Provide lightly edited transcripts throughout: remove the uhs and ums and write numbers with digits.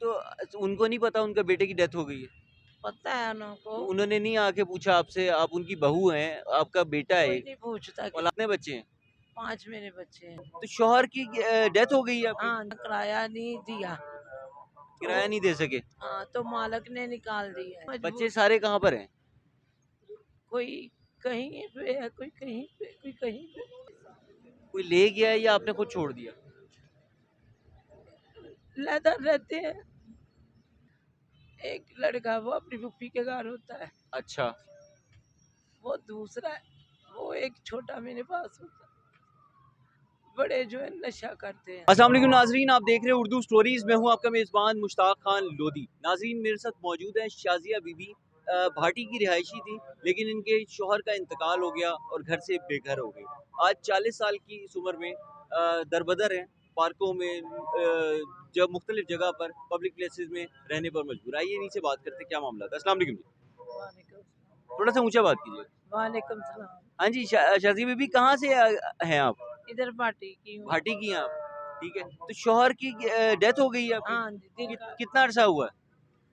तो उनको नहीं पता उनका बेटे की डेथ हो गई है? पता है उनको। तो उन्होंने नहीं आके पूछा आपसे, आप उनकी बहू हैं, आपका बेटा है, कोई नहीं पूछता कि और कितने बच्चे हैं? 5 मेरे बच्चे हैं। तो शौहर की डेथ हो गई है आपकी? हाँ, किराया नहीं दिया तो। किराया नहीं दे सके? हाँ, तो मालिक ने निकाल दिया है। बच्चे मजबूर। सारे कहाँ पर हैं? कोई कहीं पे है, कोई कहीं पे, कोई कहीं पे। कोई ले गया है या आपने खुद छोड़ दिया? लेदर रहते हैं। एक लड़का वो अपनी फूफी के घर होता है, अच्छा। वो दूसरा है, वो एक छोटा मेरे पास होता है। बड़े जो है नशा करते हैं। अस्सलाम वालेकुम नाजरीन, आप देख रहे हैं उर्दू स्टोरीज में हूँ आपका मेज़बान मुश्ताक खान लोधी। नाजरीन, मेरे साथ मौजूद है शाजिया बीबी। भाटी की रिहायशी थी, लेकिन इनके शोहर का इंतकाल हो गया और घर से बेघर हो गई। आज 40 साल की इस उम्र में दरबदर हैं, पार्कों में, जब मुख्तलिफ जगह पर पब्लिक प्लेसेस में रहने पर मजबूर। आइए इन्हीं से बात करते हैं क्या मामला था। अस्सलाम वालेकुम जी। वालेकुम। थोड़ा सा ऊंचा बात कीजिए। वालेकुम सलाम। हाँ जी, शाजिया बीबी कहाँ से हैं आप? इधर पार्टी की हूँ। भाटी की हैं आप? ठीक है। तो शौहर की डेथ हो गई है आपकी? हाँ जी, दिल का। कितना अरसा हुआ है?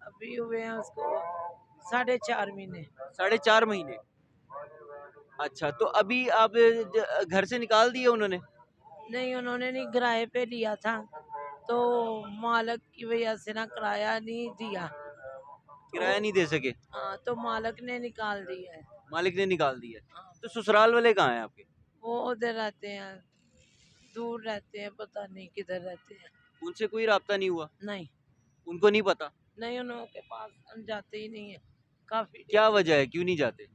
अभी हुए हैं उसको 4.5 महीने। 4.5 महीने। अच्छा, तो अभी आप घर से निकाल दिए उन्होंने? नहीं, उन्होंने नहीं, किराए पे लिया था तो मालिक की वजह से ना किराया नहीं दिया तो। किराया नहीं दे सके? हाँ, तो मालिक ने निकाल दिया है। मालिक ने निकाल दिया। हाँ, तो ससुराल वाले कहाँ हैं आपके? वो उधर रहते हैं, दूर रहते हैं, पता नहीं किधर रहते हैं। उनसे कोई राब्ता नहीं हुआ? नहीं। उनको नहीं पता? नहीं, उन के पास हम जाते ही नहीं है। काफी क्या देर, वजह है, क्यों नहीं जाते?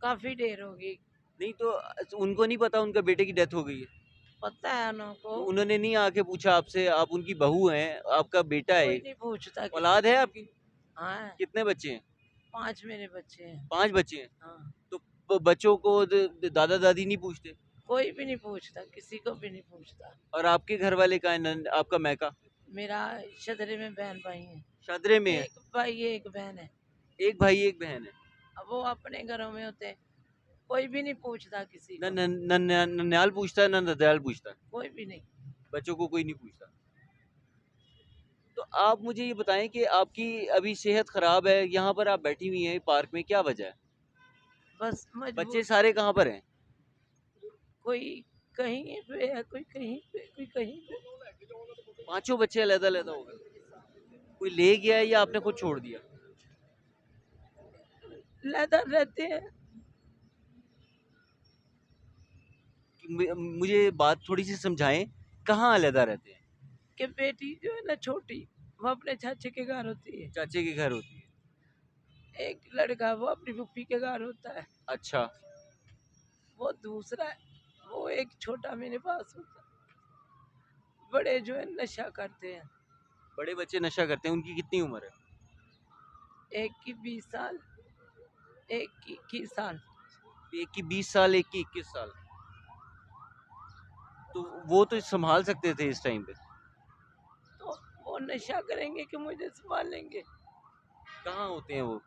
काफी देर हो गई। नहीं तो उनको नहीं पता उनका बेटे की डेथ हो गई है? पता है उनको। तो उन्होंने नहीं आके पूछा आपसे, आप उनकी बहू हैं, आपका बेटा है, कोई नहीं पूछता कि। औलाद है आपकी? हाँ, कितने बच्चे हैं? 5 मेरे बच्चे हैं। 5 बच्चे हैं। हाँ, तो बच्चों को दादा दादी नहीं पूछते? कोई भी नहीं पूछता, किसी को भी नहीं पूछता। और आपके घर वाले का है, आपका मैका? मेरा शदरे में बहन भाई है। शादरे में है? एक भाई है, एक बहन है। एक भाई एक बहन है। अब वो अपने घरों में होते हैं, कोई भी नहीं पूछता किसी न को। ननियाल पूछता है, न नदियाल पूछता है। कोई भी नहीं। बच्चों को कोई नहीं पूछता। तो आप मुझे ये बताएं कि आपकी अभी सेहत खराब है, यहाँ पर आप बैठी हुई हैं पार्क में, क्या वजह है? बस मजबूर। बच्चे सारे कहाँ पर हैं? कोई कहीं पे है, कोई कहीं पे, कोई कहीं पे। पांचों बच्चे अलग अलग हो गए? कोई ले गया है या आपने खुद छोड़ दिया? लेदर रहते हैं। मुझे बात थोड़ी सी समझाएं, कहाँ अलहदा रहते हैं? कि बेटी जो है ना छोटी, वो अपने चाचे के घर होती है। चाचे के घर होती है। एक लड़का वो अपनी फूफी के घर होता है। अच्छा। वो दूसरा है, वो एक छोटा मेरे पास होता है। बड़े जो है नशा करते हैं। बड़े बच्चे नशा करते हैं, उनकी कितनी उम्र है? एक की 20 साल, एक की 21 साल। एक की 20 साल, एक की 21 साल। तो वो तो संभाल सकते थे इस टाइम पे। तो वो नशा करेंगे कि मुझे संभालेंगे? कहाँ होते हैं वो?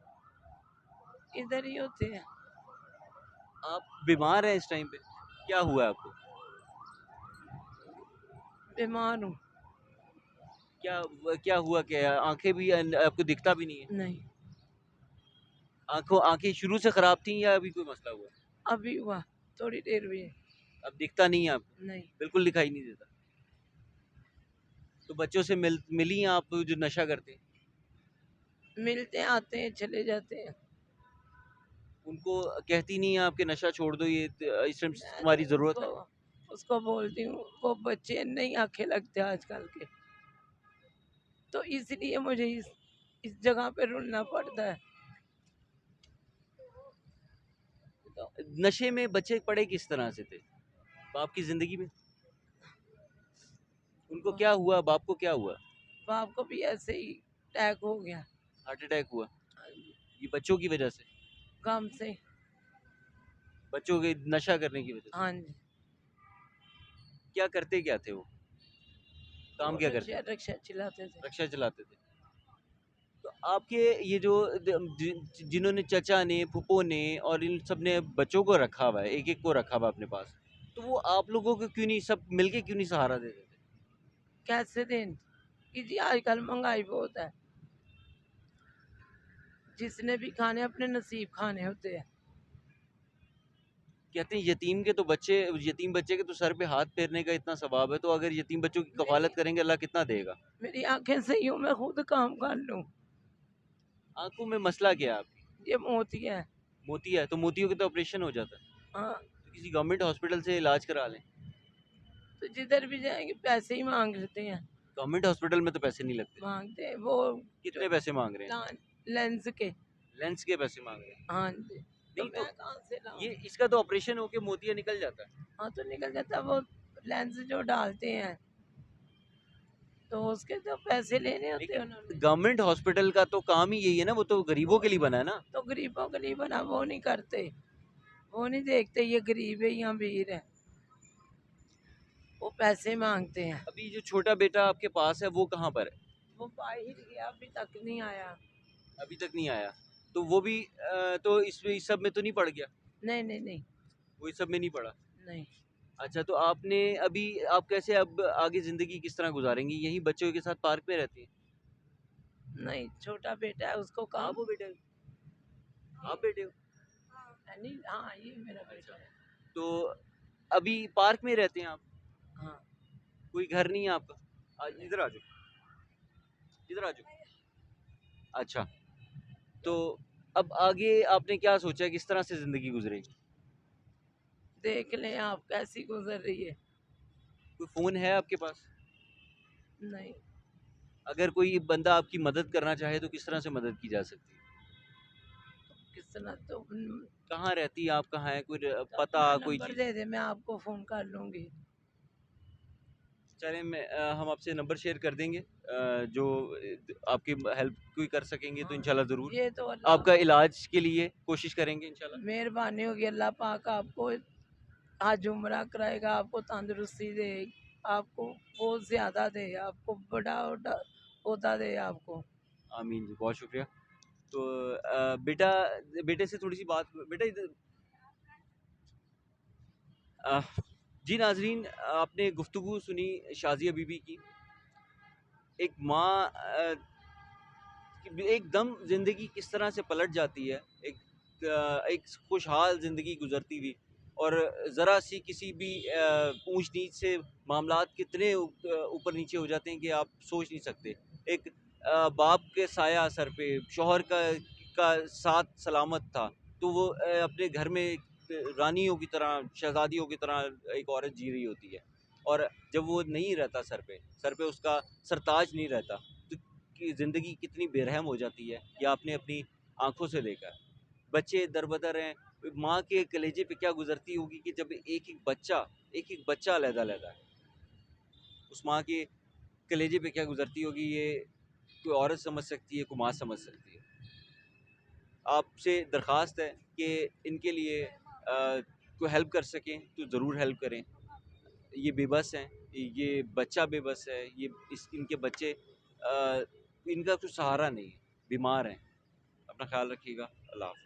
इधर ही होते हैं। आप बीमार हैं इस टाइम पे? क्या हुआ है आपको? बीमार हूँ। क्या क्या हुआ, क्या आंखें भी आपको दिखता भी नहीं है? नहीं, आंखें शुरू से खराब थी या अभी कोई मसला हुआ? अभी हुआ, थोड़ी देर हुई है। अब दिखता नहीं है आपको? नहीं। बिल्कुल दिखाई नहीं देता? तो बच्चों से मिली हैं आप जो नशा करते हैं? मिलते हैं, आते हैं, चले जाते हैं। उनको कहती नहीं है आपके नशा छोड़ दो, ये इस टाइम मैं तो तुम्हारी जरूरत है? उसको बोलती हूँ, वो बच्चे नहीं आंखें लगते आजकल के, तो इसलिए मुझे इस जगह पे रुलना पड़ता है। तो नशे में बच्चे पड़े किस तरह से थे बाप की जिंदगी में? उनको क्या हुआ, बाप को क्या हुआ? बाप को भी ऐसे ही अटैक हो गया। हार्ट अटैक हुआ? ये बच्चों की वजह से? गम से। बच्चों के नशा करने की वजह से? हाँ जी। क्या करते क्या थे वो? काम वो क्या करते? रिक्शा चलाते थे। रक्षा चलाते थे। तो आपके ये जो जिन्होंने, चचा ने, फूफो ने और इन सब ने बच्चों को रखा हुआ है, एक एक को रखा हुआ है अपने पास, तो वो आप लोगों को क्यों नहीं, सब मिलके क्यों नहीं सहारा देते थे? कैसे दिन? कि जी आजकल महंगाई बहुत है, जिसने भी खाने अपने नसीब खाने होते हैं। कहते हैं यतीम बच्चे के तो सर पे हाथ फेरने का इतना सवाब है, तो अगर यतीम बच्चों की मेरी कफालत करेंगे अल्लाह कितना देगा? मेरी आंखें सही हूँ, मैं खुद काम कर लूँ। आंखों में मसला क्या है आपकी? ये मोती है। मोती है तो मोतियों के तो ऑपरेशन हो जाता है, हाँ, तो किसी गवर्नमेंट हॉस्पिटल से इलाज करा लें। तो जिधर भी जाएंगे पैसे ही मांग लेते हैं। गवर्नमेंट हॉस्पिटल में तो पैसे नहीं लगते। मांगते हैं वो जो कितने पैसे मांग रहे हैं? लेंस के। लेंस के पैसे मांग रहे हैं? हाँ जी, तो नहीं तो मैं कहाँ से ये लाऊं? इसका तो ऑपरेशन होके मोतिया निकल जाता है। हाँ, तो निकल जाता है वो लेंस जो डालते हैं, तो उसके तो पैसे लेने होते हैं लेकिन उन्होंने। गवर्नमेंट हॉस्पिटल का तो काम ही यही है ना, वो तो गरीबों के लिए बना है ना। तो गरीबों के लिए बना, वो नहीं करते, वो नहीं देखते ये गरीब है या अमीर है, वो पैसे मांगते हैं। अभी जो छोटा बेटा आपके पास है वो कहाँ पर है? वो बाहर गया, अभी तक नहीं आया। अभी तक नहीं आया? तो वो भी तो इस सब में तो नहीं पड़ गया? नहीं नहीं नहीं। वो इस सब में नहीं पड़ा? नहीं अच्छा, तो आपने अभी आप कैसे अब आगे ज़िंदगी किस तरह गुजारेंगी? यहीं बच्चों के साथ पार्क में रहती हैं? नहीं, छोटा बेटा है, उसको काम। आप हो बेटे? आप बेटे हो? नहीं, हाँ ये मेरा अच्छा, बेटा है। तो अभी पार्क में रहते हैं आप? हाँ। कोई घर नहीं है आपका? इधर आ जाओ, इधर आ जाओ। अच्छा, तो अब आगे आपने क्या सोचा है, किस तरह से ज़िंदगी गुजरेगी? देख लें आप कैसी गुजर रही है। कोई फ़ोन है आपके पास? नहीं, अगर कोई बंदा आपकी मदद करना चाहे तो किस तरह से मदद की जा सकती है? किस तरह तो कहाँ रहती है आप, कहाँ है, कोई तो पता अपना कोई नंबर चीज़? दे दे, मैं आपको फोन कर लूंगी। चलें, हम आपसे नंबर शेयर कर देंगे, जो आपकी हेल्प कोई कर सकेंगे तो हाँ, इंशाल्लाह ज़रूर ये तो अल्लाह आपका इलाज के लिए कोशिश करेंगे इंशाल्लाह। मेहरबानी होगी, अल्लाह पाक आपको आज उम्रा कराएगा, आपको तंदुरुस्ती दे, आपको बहुत ज्यादा दे, आपको बड़ा ओहदा दे आपको। आमीन जी, बहुत शुक्रिया। तो बेटा, बेटे से थोड़ी सी बात, बेटा इधर। अ, जी नाजरीन, आपने गुफ्तगू सुनी शाज़िया बीबी की। एक माँ एकदम ज़िंदगी किस तरह से पलट जाती है, एक खुशहाल ज़िंदगी गुजरती हुई, और ज़रा सी किसी भी ऊंच नीच से मामलात कितने ऊपर नीचे हो जाते हैं कि आप सोच नहीं सकते। एक बाप के साया सर पे, शौहर का साथ सलामत था, तो वो अपने घर में एक रानियों की तरह, शहजादियों की तरह एक औरत जी रही होती है, और जब वो नहीं रहता सर पे उसका सरताज नहीं रहता, तो की ज़िंदगी कितनी बेरहम हो जाती है, या आपने अपनी आंखों से देखा है। बच्चे दरबदर हैं, माँ के कलेजे पे क्या गुजरती होगी कि जब एक एक बच्चा अलहदा-अलहदा है, उस माँ के कलेजे पे क्या गुजरती होगी, ये कोई औरत समझ सकती है, कोई माँ समझ सकती है। आपसे दरख्वास्त है कि इनके लिए कोई हेल्प कर सकें तो ज़रूर हेल्प करें। ये बेबस हैं, ये बच्चा बेबस है, इनके बच्चे इनका कुछ सहारा नहीं है, बीमार हैं। अपना ख्याल रखिएगा। अल्लाह हाफ़िज़।